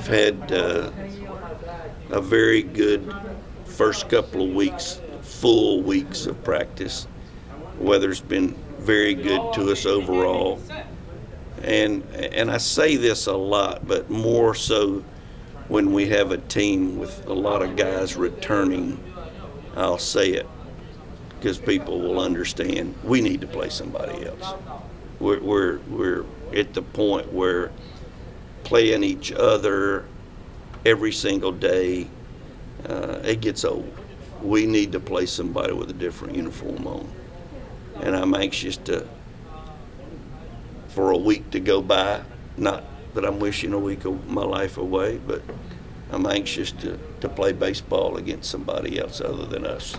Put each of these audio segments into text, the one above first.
we've had a very good first couple of weeks, full weeks of practice. Weather's been very good to us overall. And I say this a lot, but more so when we have a team with a lot of guys returning, I'll say it because people will understand. We need to play somebody else. We're at the point where playing each other every single day, it gets old. We need to play somebody with a different uniform on. And I'm anxious for a week to go by. Not that I'm wishing a week of my life away, but I'm anxious to play baseball against somebody else other than us.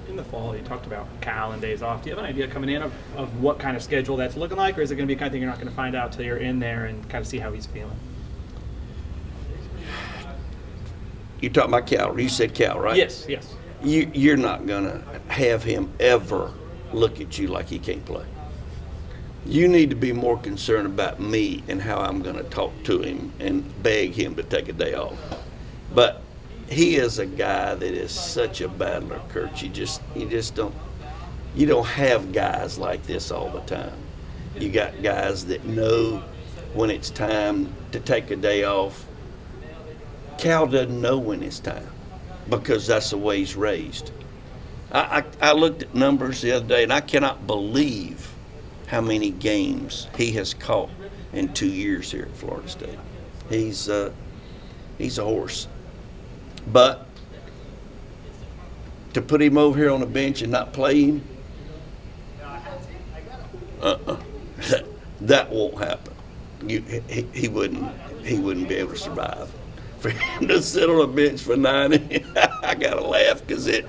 In the fall, you talked about Cal and days off. Do you have an idea coming in of what kind of schedule that's looking like, or is it going to be the kind of thing you're not going to find out till you're in there and kind of see how he's feeling? You're talking about Cal. You said Cal, right? Yes. You're not going to have him ever look at you like he can't play. You need to be more concerned about me and how I'm going to talk to him and beg him to take a day off. But he is a guy that is such a battler, Kurt. You don't have guys like this all the time. You got guys that know when it's time to take a day off. Cal doesn't know when it's time because that's the way he's raised. I looked at numbers the other day, and I cannot believe how many games he has caught in 2 years here at Florida State. He's a horse. But to put him over here on the bench and not play him, that won't happen. He wouldn't be able to survive. For him to sit on a bench for 90, I gotta laugh because it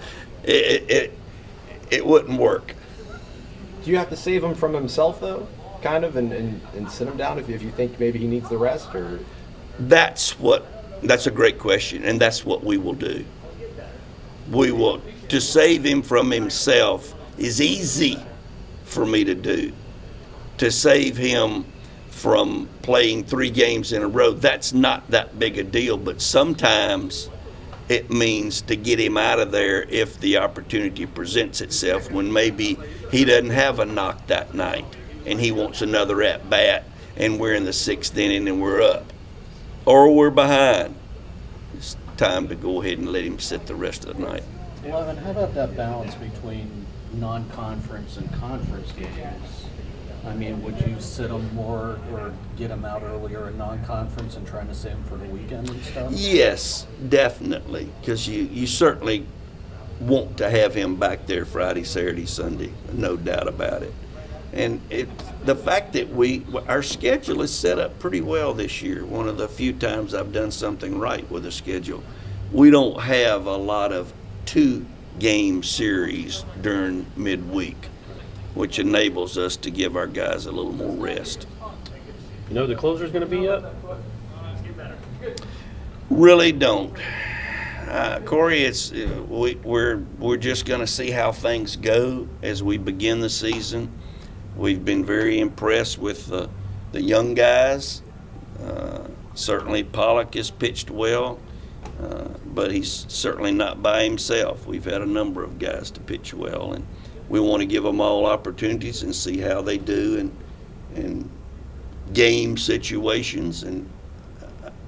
wouldn't work. Do you have to save him from himself though, kind of, and sit him down if you think maybe he needs the rest, or? That's a great question, and that's what we will do. We will, to save him from himself is easy for me to do. To save him from playing 3 games in a row, that's not that big a deal, but sometimes it means to get him out of there if the opportunity presents itself when maybe he doesn't have a knock that night and he wants another at-bat and we're in the 6th inning and we're up. Or we're behind. It's time to go ahead and let him sit the rest of the night. Levin, how about that balance between non-conference and conference games? I mean, would you sit them more or get them out earlier in non-conference and trying to save them for the weekend and stuff? Yes, definitely, because you certainly want to have him back there Friday, Saturday, Sunday, no doubt about it. And the fact that our schedule is set up pretty well this year, one of the few times I've done something right with the schedule. We don't have a lot of 2-game series during midweek, which enables us to give our guys a little more rest. You know who the closer's going to be yet? Really don't. Corey, we're just going to see how things go as we begin the season. We've been very impressed with the young guys. Certainly Pollock has pitched well, but he's certainly not by himself. We've had a number of guys to pitch well, and we want to give them all opportunities and see how they do in game situations. And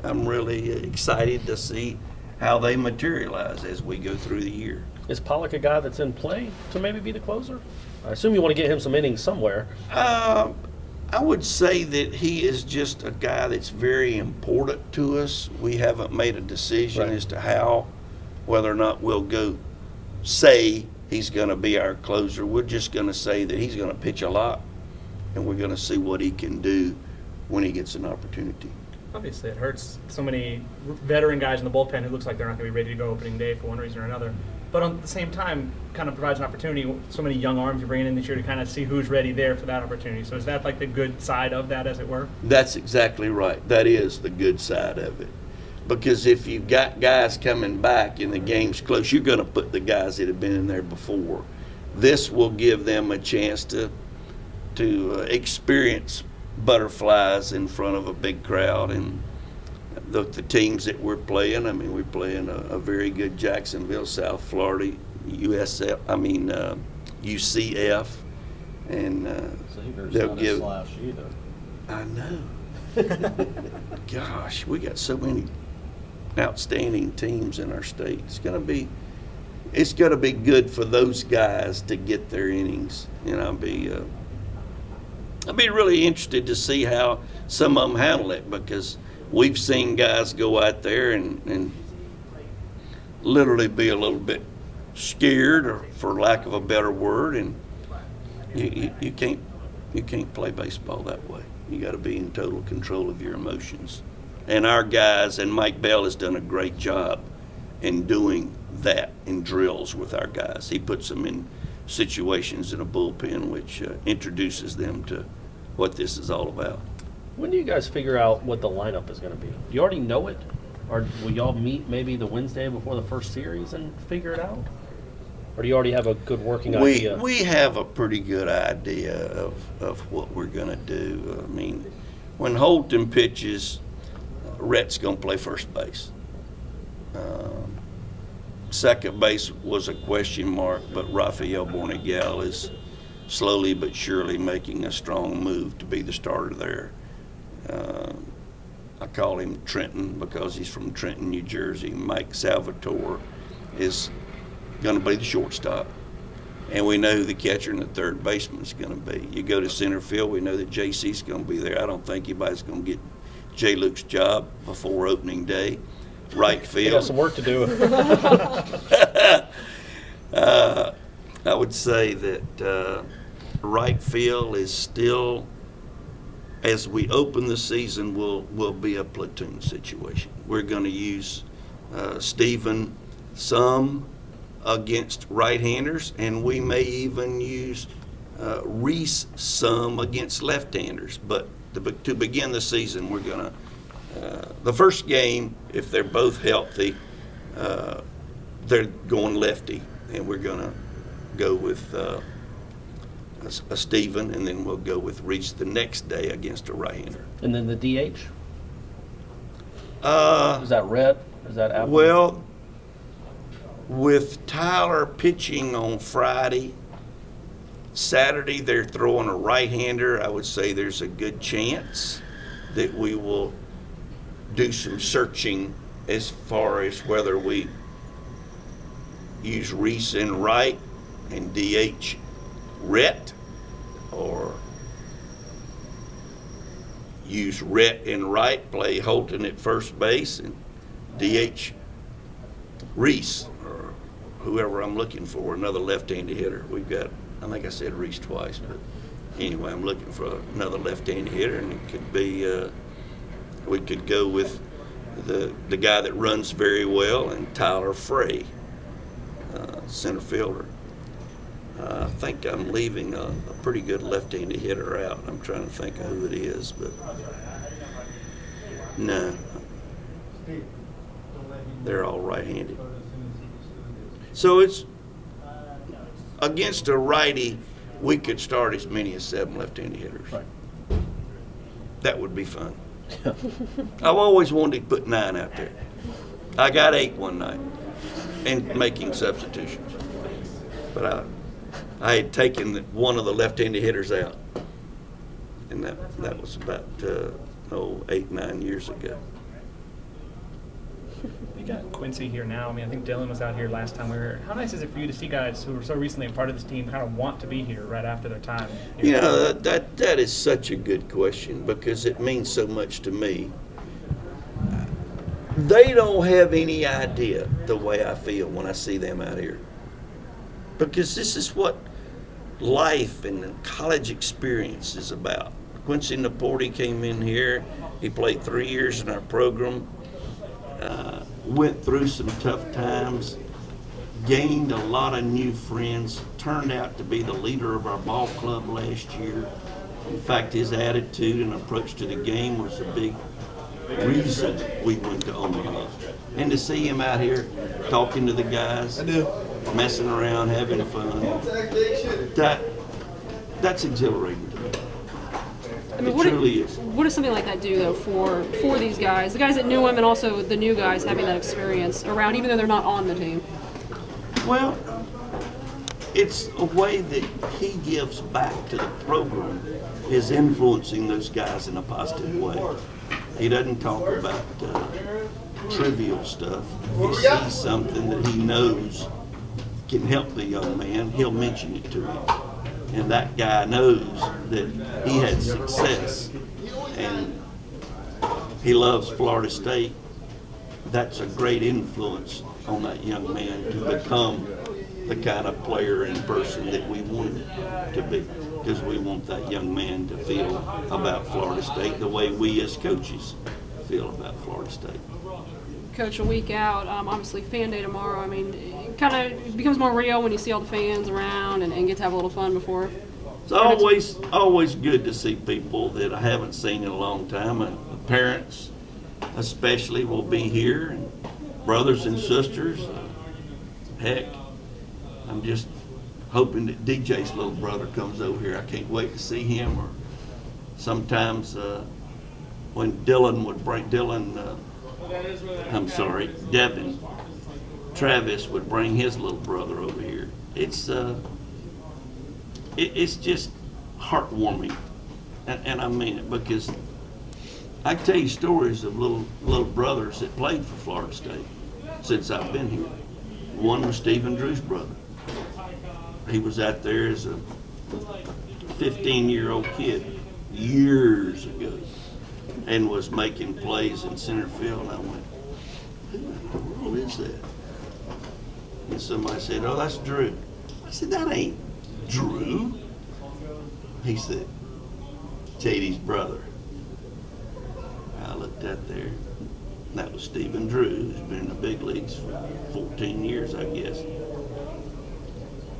I'm really excited to see how they materialize as we go through the year. Is Pollock a guy that's in play to maybe be the closer? I assume you want to get him some innings somewhere. I would say that he is just a guy that's very important to us. We haven't made a decision as to whether or not we'll go say he's going to be our closer. We're just going to say that he's going to pitch a lot, and we're going to see what he can do when he gets an opportunity. Obviously, it hurts so many veteran guys in the bullpen who looks like they're not going to be ready to go opening day for one reason or another. But at the same time, kind of provides an opportunity. So many young arms you're bringing in this year to kind of see who's ready there for that opportunity. So is that like the good side of that, as it were? That's exactly right. That is the good side of it. Because if you've got guys coming back and the game's close, you're going to put the guys that have been in there before. This will give them a chance to experience butterflies in front of a big crowd. And the teams that we're playing, I mean, we're playing a very good Jacksonville, South Florida, UCF, and Xavier's they'll not give. a slash either. I know. Gosh, we got so many outstanding teams in our state. It's gonna be good for those guys to get their innings. And I'll be really interested to see how some of them handle it, because we've seen guys go out there and literally be a little bit scared, or for lack of a better word, and you can't play baseball that way. You got to be in total control of your emotions. And our guys, and Mike Bell has done a great job in doing that in drills with our guys. He puts them in situations in a bullpen which introduces them to what this is all about. When do you guys figure out what the lineup is going to be? Do you already know it? Or will y'all meet maybe the Wednesday before the first series and figure it out? Or do you already have a good working idea? We have a pretty good idea of what we're going to do. I mean, when Holton pitches, Rhett's going to play first base. Second base was a question mark, but Rafael Bornegal is slowly but surely making a strong move to be the starter there. I call him Trenton because he's from Trenton, New Jersey. Mike Salvatore is going to be the shortstop, and we know who the catcher and the third baseman is going to be. You go to center field, we know that JC's going to be there. I don't think anybody's going to get J. Luke's job before opening day. Right field. You got some work to do. I would say that right field is still, as we open the season, will be a platoon situation. We're going to use Stephen some against right-handers, and we may even use Reese some against left-handers. But to begin the season, we're going to the first game, if they're both healthy, they're going lefty, and we're going to go with a Stephen, and then we'll go with Reese the next day against a right-hander. And then the DH? Is that Rhett? Is that Apple? Well, with Tyler pitching on Friday, Saturday they're throwing a right-hander. I would say there's a good chance that we will do some searching as far as whether we use Reese in right and DH Rhett, or use Rhett in right, play Holton at first base, and DH Reese, or whoever I'm looking for, another left-handed hitter. We've got, I think I said Reese twice, but anyway, I'm looking for another left-handed hitter, and it could be, we could go with the guy that runs very well, and Tyler Frey, center fielder. I think I'm leaving a pretty good left-handed hitter out. I'm trying to think of who it is, but no, they're all right-handed. So it's against a righty, we could start as many as 7 left-handed hitters. Right. That would be fun. I've always wanted to put 9 out there. I got 8 one night, and making substitutions. But I had taken one of the left-handed hitters out, and that was about 8-9 years ago. You got Quincy here now. I mean, I think Dylan was out here last time we were here. How nice is it for you to see guys who were so recently a part of this team kind of want to be here right after their time? You know, that is such a good question, because it means so much to me. They don't have any idea the way I feel when I see them out here, because this is what life and college experience is about. Quincy Naporti came in here. He played 3 years in our program. Went through some tough times, gained a lot of new friends, turned out to be the leader of our ball club last year. In fact, his attitude and approach to the game was a big reason we went to Omaha. And to see him out here talking to the guys, messing around, having fun, that's exhilarating to me. It truly is. What does something like that do, though, for these guys, the guys that knew him, and also the new guys having that experience around, even though they're not on the team? Well, it's a way that he gives back to the program, is influencing those guys in a positive way. He doesn't talk about trivial stuff. If he sees something that he knows can help the young man, he'll mention it to him. And that guy knows that he had success and he loves Florida State. That's a great influence on that young man to become the kind of player and person that we want him to be, because we want that young man to feel about Florida State the way we as coaches feel about Florida State. Coach, a week out, obviously fan day tomorrow. I mean, it kind of becomes more real when you see all the fans around and get to have a little fun before. It's always good to see people that I haven't seen in a long time. And the parents especially will be here, and brothers and sisters. Heck, I'm just hoping that DJ's little brother comes over here. I can't wait to see him. Or sometimes when Devin Travis would bring his little brother over here. It's just heartwarming, and I mean it, because I can tell you stories of little brothers that played for Florida State since I've been here. One was Stephen Drew's brother. He was out there as a 15-year-old kid years ago and was making plays in center field, and I went, who in the world is that? And somebody said, oh, that's Drew. I said, that ain't Drew. He said, JD's brother. I looked out there, and that was Stephen Drew, who's been in the big leagues for 14 years, I guess.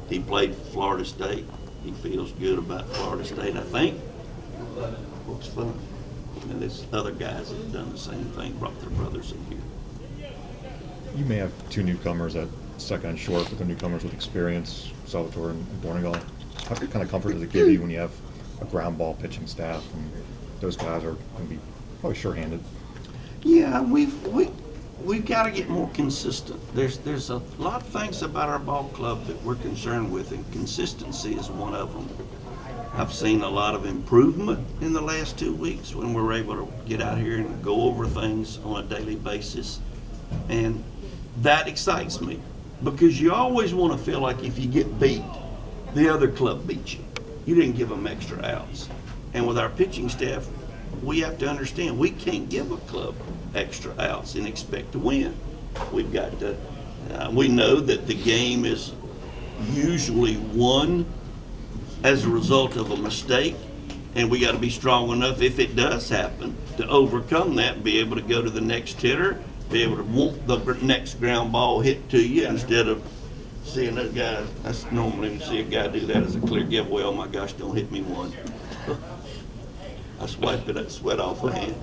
He played for Florida State. He feels good about Florida State, I think. Looks fun. And there's other guys that have done the same thing, brought their brothers in here. You may have two newcomers at second and short, but they're newcomers with experience, Salvatore and Dornigal. What kind of comfort does it give you when you have a ground ball pitching staff and those guys are going to be probably sure-handed? Yeah, we've got to get more consistent. There's a lot of things about our ball club that we're concerned with, and consistency is one of them. I've seen a lot of improvement in the last 2 weeks when we're able to get out here and go over things on a daily basis, and that excites me, because you always want to feel like if you get beat, the other club beat you. You didn't give them extra outs. And with our pitching staff, we have to understand we can't give a club extra outs and expect to win. We've got to, we know that the game is usually won as a result of a mistake, and we got to be strong enough, if it does happen, to overcome that and be able to go to the next hitter, be able to want the next ground ball hit to you instead of seeing that guy. That's normally when you see a guy do that as a clear giveaway. Oh my gosh, don't hit me one. That's wiping that sweat off my hand.